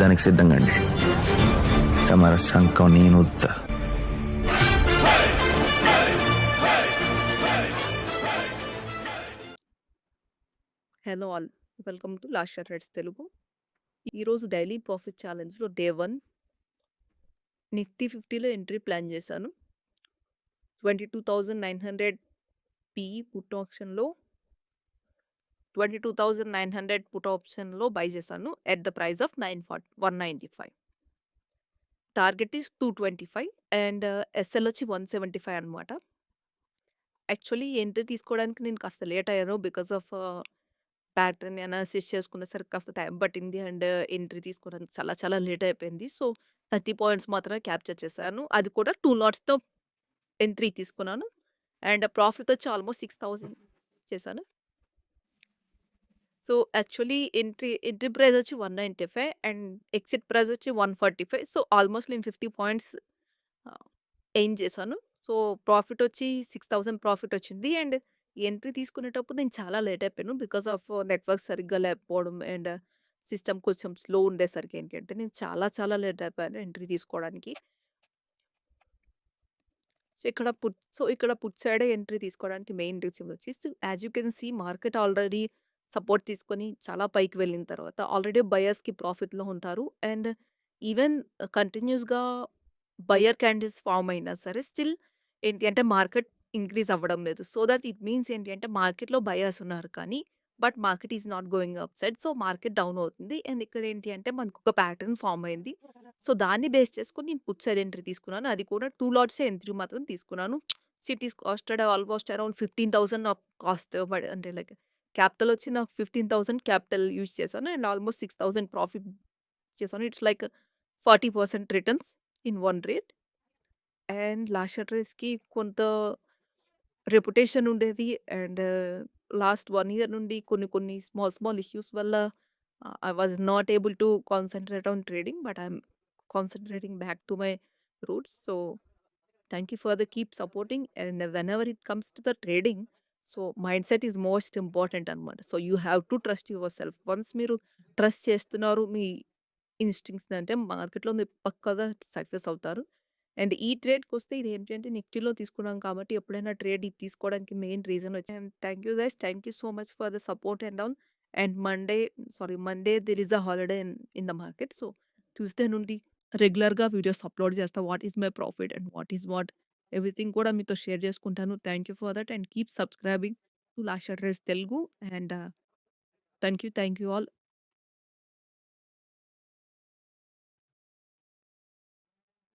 యుద్ధానికి సిద్ధంగా అండి. సమర సంకం నేను వద్దా. Hello all, welcome to last shot rides Telugu. ఈరోజు డైలీ ప్రాఫిట్ ఛాలెంజ్లో డే 1 నిఫ్టీ 50లో ఎంట్రీ ప్లాన్ చేశాను. 22,900 పిఈ పుట్ ఆప్షన్లో 22,900 పుట్ ఆప్షన్లో బై చేశాను at the price of 195. Target is 225 and SL వచ్చి 175 అనమాట. యాక్చువల్లీ ఎంట్రీ తీసుకోవడానికి నేను కాస్త లేట్ అయ్యాను బికాస్ ఆఫ్ ప్యాటర్న్ అనాలిసిస్ చేసుకునేసరికి కాస్త టైం పట్టింది అండ్ ఎంట్రీ తీసుకోవడానికి చాలా చాలా లేట్ అయిపోయింది. సో 30 పాయింట్స్ మాత్రమే క్యాప్చర్ చేశాను. అది కూడా 2 లాట్స్తో ఎంట్రీ తీసుకున్నాను అండ్ ప్రాఫిట్ వచ్చి ఆల్మోస్ట్ 6,000 చేశాను. సో యాక్చువల్లీ ఎంట్రీ ప్రైస్ వచ్చి 195 అండ్ ఎగ్జిట్ ప్రైస్ వచ్చి 145. సో ఆల్మోస్ట్ నేను 50 పాయింట్స్ ఎయిన్ చేశాను. సో ప్రాఫిట్ వచ్చి 6,000 ప్రాఫిట్ వచ్చింది అండ్ ఎంట్రీ తీసుకునేటప్పుడు నేను చాలా లేట్ అయిపోయాను బికాస్ ఆఫ్ నెట్వర్క్ సరిగ్గా లేకపోవడం అండ్ సిస్టమ్ కొంచెం స్లో ఉండేసరికి ఏంటంటే నేను చాలా చాలా లేట్ అయిపోయాను ఎంట్రీ తీసుకోవడానికి. ఇక్కడ పుట్ సైడ్ ఎంట్రీ తీసుకోవడానికి మెయిన్ రీజన్ వచ్చేసి as you can see market already support తీసుకొని చాలా పైకి వెళ్ళిన తర్వాత ఆల్రెడీ బయర్స్కి ప్రాఫిట్లో ఉంటారు అండ్ ఈవెన్ కంటిన్యూస్గా బయర్ క్యాండిల్స్ ఫామ్ అయినా సరే స్టిల్ ఏంటి అంటే మార్కెట్ ఇంక్రీజ్ అవ్వడం లేదు. సో దట్ ఇట్ మీన్స్ ఏంటి అంటే మార్కెట్‌లో బయర్స్ ఉన్నారు కానీ but market is not going up side. So market down అవుతుంది అండ్ ఇక్కడ ఏంటి అంటే మనకొక ప్యాటర్న్ ఫామ్ అయింది. సో దాన్ని బేస్ చేసుకొని నేను పుట్ సైడ్ ఎంట్రీ తీసుకున్నాను. అది కూడా 2 లాట్సే ఎంట్రీ మాత్రం తీసుకున్నాను. It is costed almost around 15,000 నాకు కాస్ట్ అంటే లైక్ క్యాపిటల్ వచ్చి నాకు 15,000 క్యాపిటల్ యూజ్ చేశాను అండ్ ఆల్మోస్ట్ 6,000 ప్రాఫిట్ చేశాను. It's like 40% returns in one rate. And last shot రైడ్స్‌కి కొంత రెప్యుటేషన్ ఉండేది అండ్ లాస్ట్ 1 ఇయర్ నుండి కొన్ని స్మాల్ ఇష్యూస్ వల్ల I was not able to concentrate on trading but I'm concentrating back to my roots. So thank you for the keep supporting and whenever it comes to the trading so mindset is most important అనమాట. So you have to trust yourself. Once మీరు trust చేస్తున్నారు మీ ఇన్స్టింక్ట్స్‌ని అంటే మార్కెట్‌లో మీరు పక్కాగా success అవుతారు. And ఈ ట్రేడ్‌కొస్తే ఇది ఏంటంటే నిఫ్టీలో తీసుకున్నాం కాబట్టి ఎప్పుడైనా ట్రేడ్ ఇది తీసుకోవడానికి మెయిన్ రీజన్ వచ్చి thank you guys. Thank you so much for the support and all. And Monday there is a holiday in the market. So Tuesday నుండి రెగ్యులర్‌గా వీడియోస్ అప్‌లోడ్ చేస్తా. What is my profit and what everything కూడా మీతో share చేసుకుంటాను. Thank you for that and keep subscribing to last shot rides Telugu and thank you all.